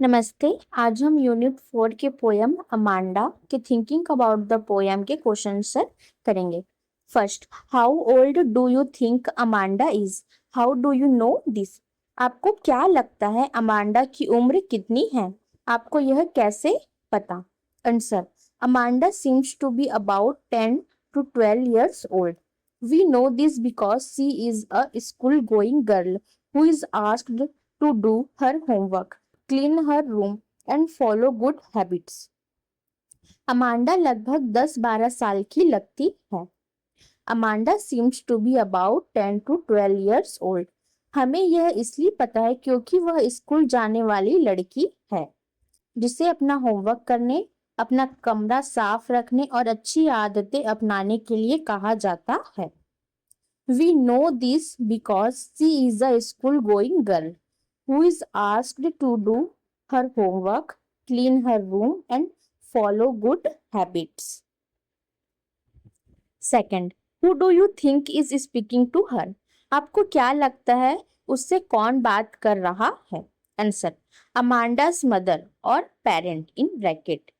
नमस्ते। आज हम यूनिट 4 के पोयम अमांडा के थिंकिंग अबाउट द पोयम के क्वेश्चन आंसर करेंगे। First, how old do you think Amanda is? How do you know this? आपको क्या लगता है अमांडा की उम्र कितनी है? आपको यह कैसे पता? Answer, Amanda seems to be about 10 to 12 years old. We know this because she is a school going girl who is asked to do her homework, clean her room and follow good habits. Amanda लगभग 10-12 साल की लगती है। Amanda seems to be about 10 to 12 years old. हमें यह इसलिए पता है क्योंकि वह स्कूल जाने वाली लड़की है जिसे अपना होमवर्क करने, अपना कमरा साफ रखने और अच्छी आदतें अपनाने के लिए कहा जाता है। We know this because she is a school going girl who is asked to do her homework, clean her room and follow good habits. Second, who do you think is speaking to her? आपको क्या लगता है उससे कौन बात कर रहा है? Answer, Amanda's mother or parent in bracket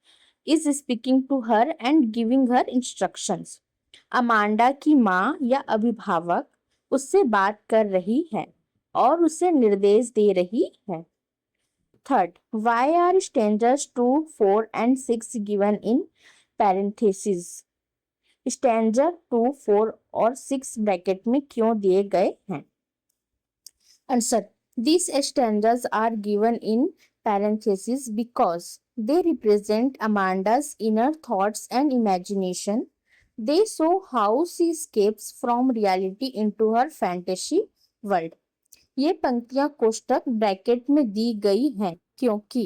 is speaking to her and giving her instructions. Amanda की माँ या अभिभावक उससे बात कर रही है और उसे निर्देश दे रही है। Third, why are stanzas 2, 4 and 6 given in parentheses? Stanza 2, 4 और 6 ब्रैकेट में क्यों दिए गए हैं? Answer, these stanzas are given in parentheses because they represent Amanda's inner thoughts and imagination. They show how she escapes from reality into her fantasy world. ये पंक्तियां कोष्टक bracket में दी गई हैं क्योंकि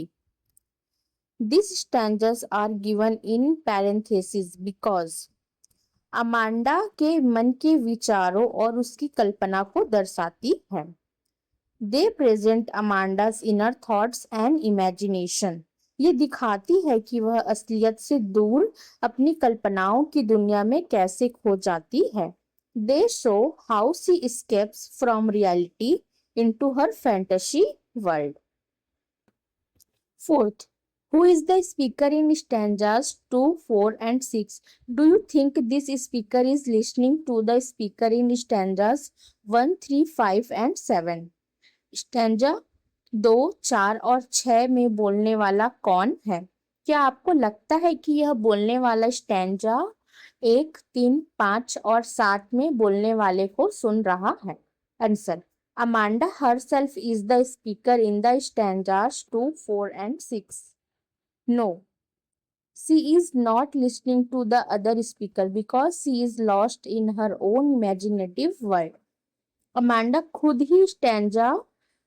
these stanzas are given in parentheses because Amanda के मन के विचारों और उसकी कल्पना को दर्शाती है। They present Amanda's inner thoughts and imagination. ये दिखाती है कि वह असलियत से दूर अपनी कल्पनाओं की दुनिया में कैसे खो जाती है। दे show how she escapes from reality into her fantasy world. Fourth, who is the speaker in stanzas 2, 4 and 6? Do you think this speaker is listening to the speaker in stanzas 1, 3, 5 and 7? Stanza 2, 4 और 6 में बोलने वाला कौन है? क्या आपको लगता है कि यह बोलने वाला स्टैंजा 1, 3, 5 और 7 में बोलने वाले को सुन रहा है? Answer, Amanda herself is the speaker in the stanzas 2, 4 and 6. No, she is not listening to the other speaker because she is lost in her own imaginative world. Amanda खुद ही स्टैंजा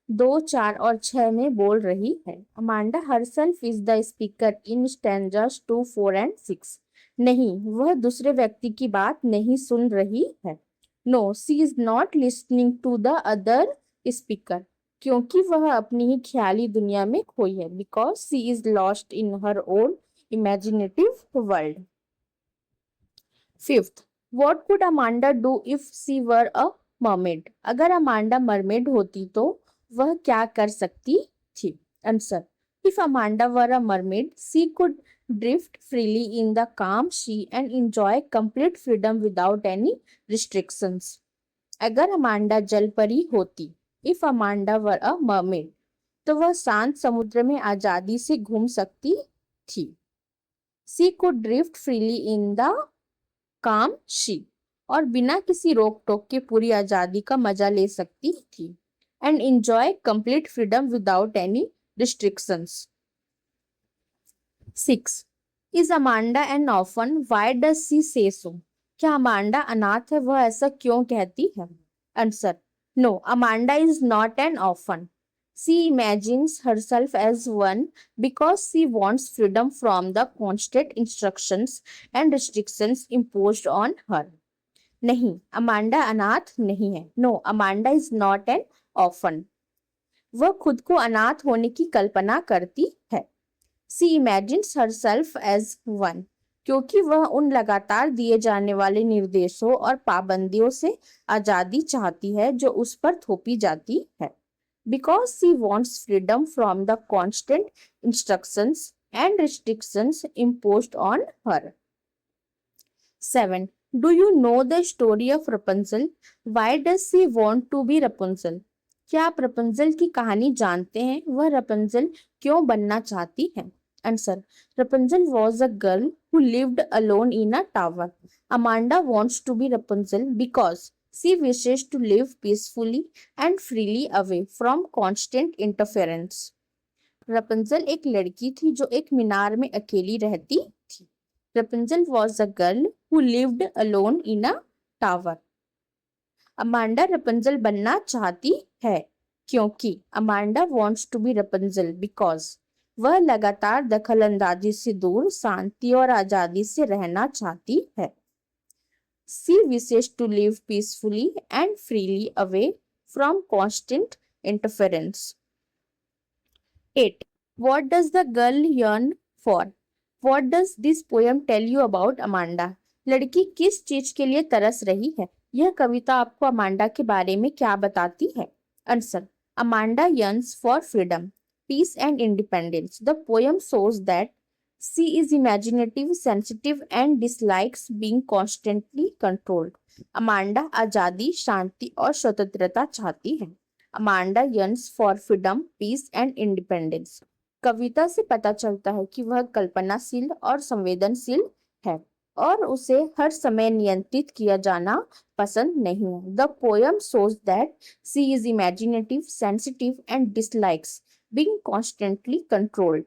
2, 4 और 6 में बोल रही है। Amanda herself is the speaker in stanzas 2, 4 and 6. नहीं, वह दूसरे व्यक्ति की बात नहीं सुन रही है। No, she is not listening to the other speaker क्योंकि वह अपनी ही ख्याली दुनिया में खोई है। Because she is lost in her own imaginative world. Fifth, what could Amanda do if she were a mermaid? अगर अमांडा मरमेड होती तो वह क्या कर सकती थी? Answer, if Amanda were a mermaid she could drift freely in the calm sea and enjoy complete freedom without any restrictions. अगर Amanda जलपरी होती, if Amanda were a mermaid, तो वह शांत समुद्र में आजादी से घूम सकती थी। She could drift freely in the काम शी, और बिना किसी रोक टोक के पूरी आजादी का मजा ले सकती थी। And enjoy complete freedom without any restrictions. 6, is Amanda N orphan? Why does she से सो? क्या अमांडा अनाथ है? वह ऐसा क्यों कहती है? Answer, no, Amanda is not an orphan. She imagines herself as one because she wants freedom from the constant instructions and restrictions imposed on her. नहीं, अमांडा अनाथ नहीं है। No, Amanda is not an orphan. वह खुद को अनाथ होने की कल्पना करती है। She imagines herself as one, क्योंकि वह उन लगातार दिए जाने वाले निर्देशों और पाबंदियों से आजादी चाहती है जो उस पर थोपी जाती है। because she wants freedom from the constant instructions and restrictions imposed on her. 7. Do you know the story of Rapunzel? Why does she want to be Rapunzel? क्या आप रपुंजल की कहानी जानते हैं? वह रपुंजल क्यों बनना चाहती है? Answer. Rapunzel was a girl who lived alone in a tower. Amanda wants to be Rapunzel because she wishes to live peacefully and freely away from constant interference. Rapunzel एक लड़की थी जो एक मीनार में अकेली रहती थी. Rapunzel was a girl who lived alone in a tower. Amanda Rapunzel बनना चाहती है क्योंकि Amanda wants to be Rapunzel because वह लगातार दखलंदाजी से दूर शांति और आजादी से रहना चाहती है. She wishes to live peacefully and freely away from constant interference. 8. What does the girl yearn for? What does this poem tell you about Amanda? लड़की किस चीज के लिए तरस रही है? यह कविता आपको अमांडा के बारे में क्या बताती है? Answer. Amanda yearns for freedom, peace and independence. The poem shows that she is imaginative, sensitive and dislikes being constantly controlled. Amanda आजादी, शांति और स्वतंत्रता चाहती है. Amanda yearns for freedom, peace and independence. कविता से पता चलता है कि वह कल्पनाशील और संवेदनशील है और उसे हर समय नियंत्रित किया जाना पसंद नहीं है. The poem shows that she is imaginative, sensitive and dislikes being constantly controlled.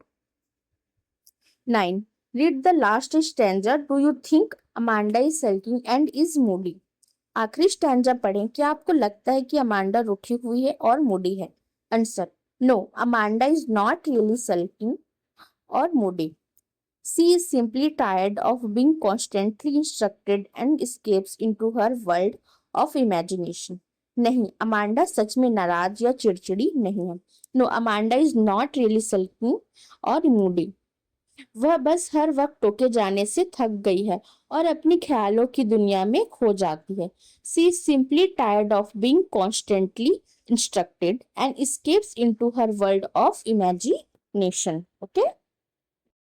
9. Read the last stanza. Do you think Amanda is sulking and is moody? आखिरी स्टैंजा पढ़ें. क्या आपको लगता है कि अमांडा रुठी हुई है और मूडी है? Answer. No, Amanda is not really sulking or moody. She is simply tired of being constantly instructed and escapes into her world of imagination. नहीं, अमांडा सच में नाराज या चिड़चिड़ी नहीं है. No, Amanda is not really sulking or moody. वह बस हर वक्त टोके जाने से थक गई है और अपनी ख्यालों की दुनिया में खो जाती है. She is simply tired of being constantly instructed and escapes into her world of imagination. Okay.